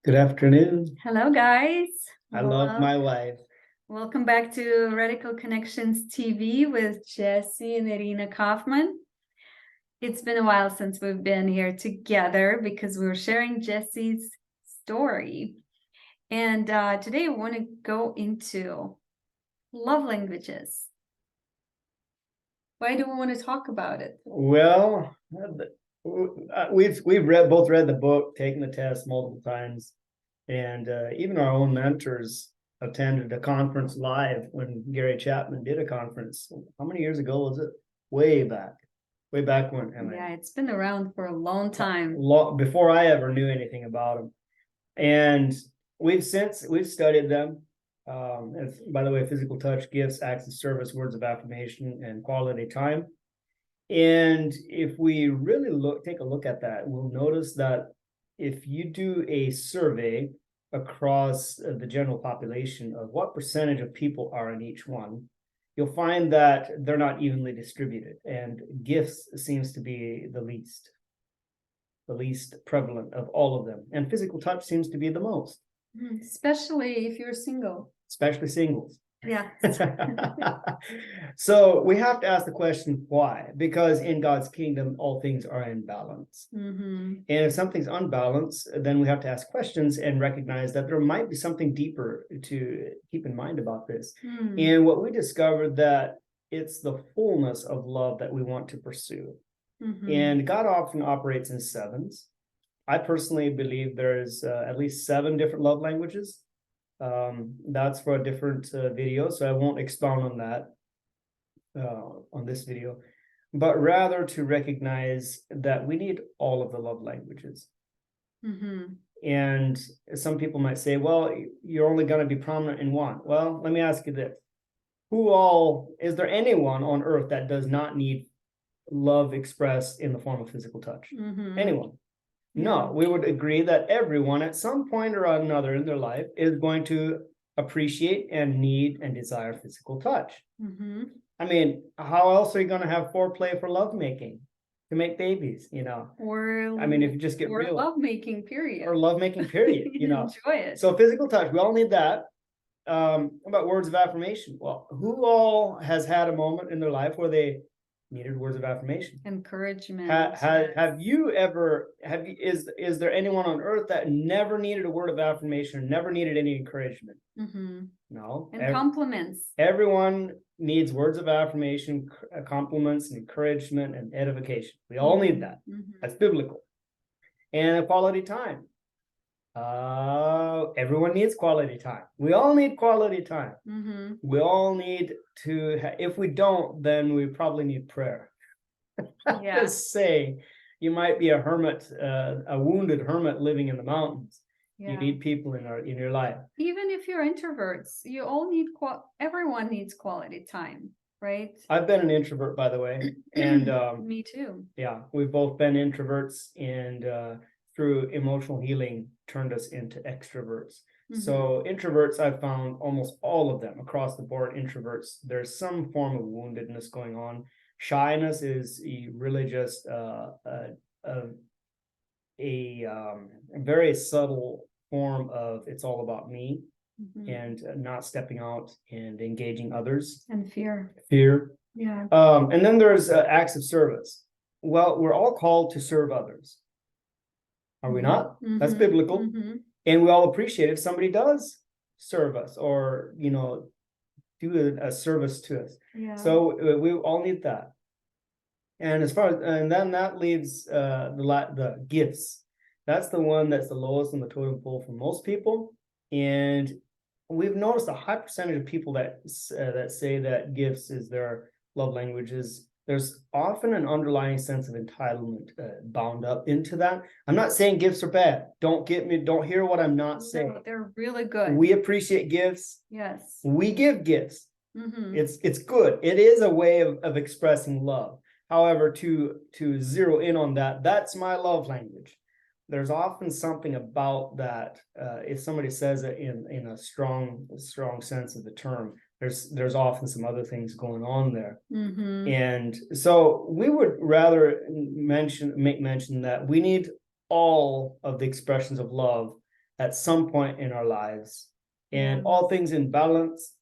Good afternoon. Hello, guys. I love my life. Welcome back to Radical Connections TV with Jesse and Irina Kaufman. It's been a while since we've been here together because we were sharing Jesse's story. And today I want to go into love languages. Why do we want to talk about it? Well, we've both read the book, taken the test multiple times, and even our own mentors attended a conference live when Gary Chapman did a conference. How many years ago was it? Way back when. Yeah, it's been around for a long time. Before I ever knew anything about them, and we've studied them. By the way, physical touch, gifts, acts of service, words of affirmation, and quality time. And if we really take a look at that, we'll notice that if you do a survey across the general population of what percentage of people are in each one, you'll find that they're not evenly distributed, and gifts seems to be the least prevalent of all of them, and physical touch seems to be the most, especially if you're single. Especially singles. Yeah. So we have to ask the question, why? Because in God's kingdom, all things are in balance. And if something's unbalanced, then we have to ask questions and recognize that there might be something deeper to keep in mind about this. And what we discovered that it's the fullness of love that we want to pursue. And God often operates in sevens. I personally believe there's at least 7 different love languages. That's for a different video, so I won't expound on that on this video, but rather to recognize that we need all of the love languages. And some people might say, well, you're only going to be prominent in one. Well, let me ask you this. Is there anyone on earth that does not need love expressed in the form of physical touch? Anyone? No, we would agree that everyone at some point or another in their life is going to appreciate and need and desire physical touch. I mean, how else are you going to have foreplay for lovemaking to make babies, Or I mean, if you just get real. Lovemaking, period. Or lovemaking, period, Enjoy it. So physical touch, we all need that. About words of affirmation. Well, who all has had a moment in their life where they needed words of affirmation, encouragement? Is there anyone on earth that never needed a word of affirmation, never needed any encouragement? No. And compliments. Everyone needs words of affirmation, compliments, and encouragement, and edification. We all need that. That's biblical. And quality time. Everyone needs quality time. We all need quality time. We all need to, if we don't, then we probably need prayer. Yeah. Just say, you might be a hermit, a wounded hermit living in the mountains. You need people in your life. Even if you're introverts, you all need everyone needs quality time, right? I've been an introvert, by the way, and me too. Yeah, we've both been introverts, and through emotional healing turned us into extroverts. So introverts, I've found almost all of them across the board. Introverts, there's some form of woundedness going on. Shyness is really just a very subtle form of it's all about me, and not stepping out and engaging others. And fear. Yeah. And then there's acts of service. Well, we're all called to serve others. Are we not? That's biblical. And we all appreciate if somebody does serve us or, do a service to us. Yeah. So we all need that. And then that leaves the gifts. That's the one that's the lowest on the totem pole for most people. And we've noticed a high percentage of people that say that gifts is their love languages. There's often an underlying sense of entitlement bound up into that. I'm not saying gifts are bad. Don't hear what I'm not saying. No, they're really good. We appreciate gifts. Yes. We give gifts. It's good. It is a way of expressing love. However, to zero in on that's my love language. There's often something about that. If somebody says it in a strong sense of the term, there's often some other things going on there. And so we would rather make mention that we need all of the expressions of love at some point in our lives, and Yeah. all things in balance.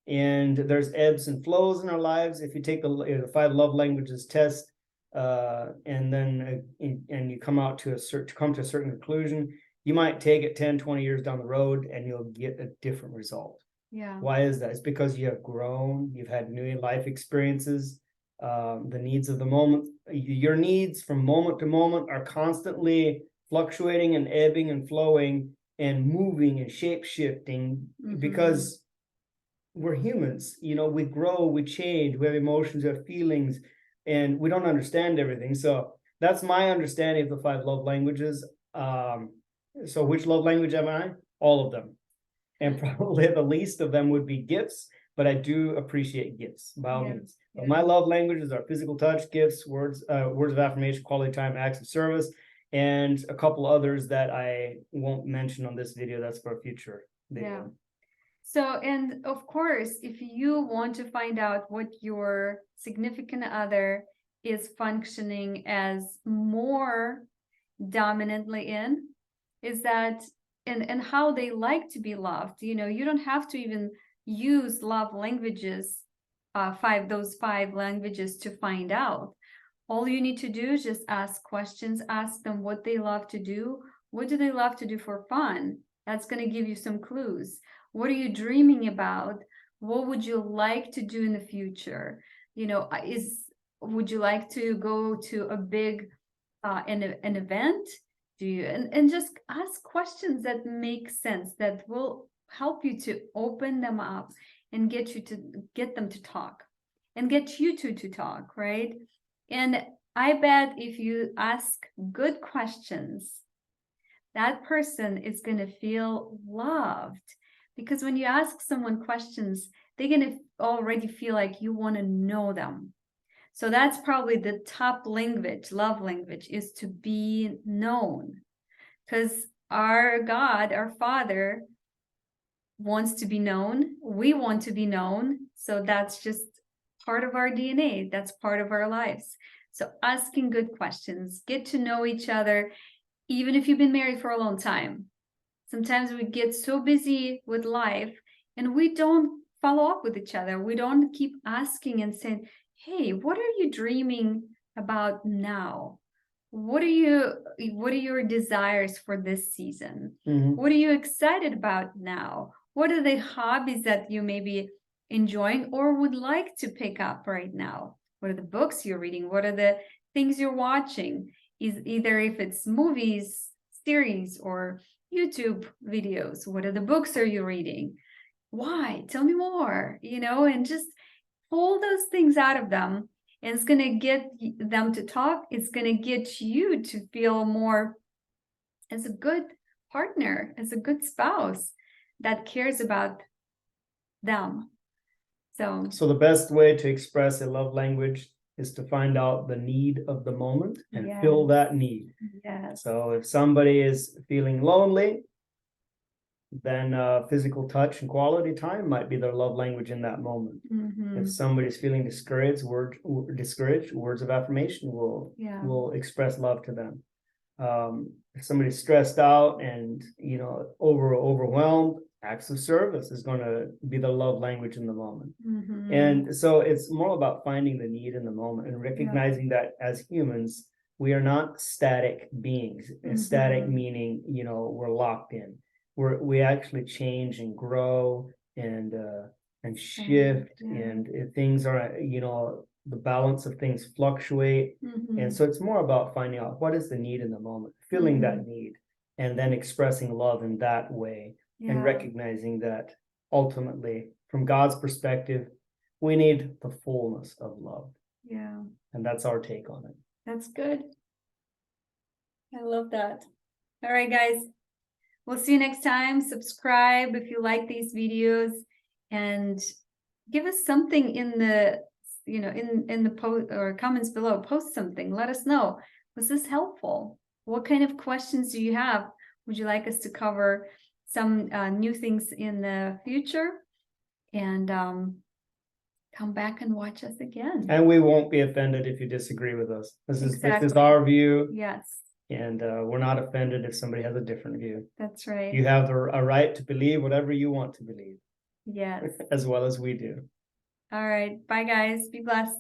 And there's ebbs and flows in our lives. If you take the 5 love languages test, and then and you come to a certain conclusion, you might take it 10, 20 years down the road and you'll get a different result. Yeah. Why is that? It's because you have grown, you've had new life experiences, the needs of the moment. Your needs from moment to moment are constantly fluctuating and ebbing and flowing and moving and shape shifting, because we're humans. We grow, we change, we have emotions, we have feelings, and we don't understand everything. So that's my understanding of the 5 love languages. So which love language am I? All of them. And probably the least of them would be gifts, but I do appreciate gifts by all means. But my love languages are physical touch, gifts, words of affirmation, quality time, acts of service, and a couple others that I won't mention on this video. That's for a future video. Yeah. So, and of course, if you want to find out what your significant other is functioning as more dominantly in, is that, and how they like to be loved, you don't have to even use love languages, those 5 languages to find out. All you need to do is just ask questions, ask them what they love to do. What do they love to do for fun? That's going to give you some clues. What are you dreaming about? What would you like to do in the future? Would you like to go to a big an event? Do you and just ask questions that make sense, that will help you to open them up and get them to talk, and get you to talk, right? And I bet if you ask good questions, that person is going to feel loved. Because when you ask someone questions, they're going to already feel like you want to know them. So that's probably the top language, love language, is to be known. Because our God, our Father, wants to be known. We want to be known. So that's just part of our DNA. That's part of our lives. So asking good questions, get to know each other, even if you've been married for a long time. Sometimes we get so busy with life and we don't follow up with each other. We don't keep asking and saying, hey, what are you dreaming about now? What are your desires for this season? What are you excited about now? What are the hobbies that you may be enjoying or would like to pick up right now? What are the books you're reading? What are the things you're watching? Either if it's movies, series, or YouTube videos. What are the books are you reading? Why? Tell me more, and just pull those things out of them. And it's going to get them to talk. It's going to get you to feel more as a good partner, as a good spouse that cares about them. So the best way to express a love language is to find out the need of the moment and fill that need. Yes. So if somebody is feeling lonely, then physical touch and quality time might be their love language in that moment. If somebody's feeling discouraged, words of affirmation will express love to them. If somebody's stressed out and overwhelmed, acts of service is going to be the love language in the moment. And so it's more about finding the need in the moment and recognizing that as humans, we are not static beings. And static meaning, we're locked in. We actually change and grow and shift, and things are, the balance of things fluctuate. And so it's more about finding out what is the need in the moment, filling that need, and then expressing love in that way. And recognizing that ultimately, from God's perspective, we need the fullness of love. Yeah. And that's our take on it. That's good. I love that. All right, guys. We'll see you next time. Subscribe if you like these videos, and give us something in the, in the post or comments below. Post something. Let us know. Was this helpful? What kind of questions do you have? Would you like us to cover some new things in the future? And come back and watch us again. And we won't be offended if you disagree with us. This is Exactly. our view. Yes. And we're not offended if somebody has a different view. That's right. You have a right to believe whatever you want to believe. Yes. As well as we do. All right. Bye, guys. Be blessed.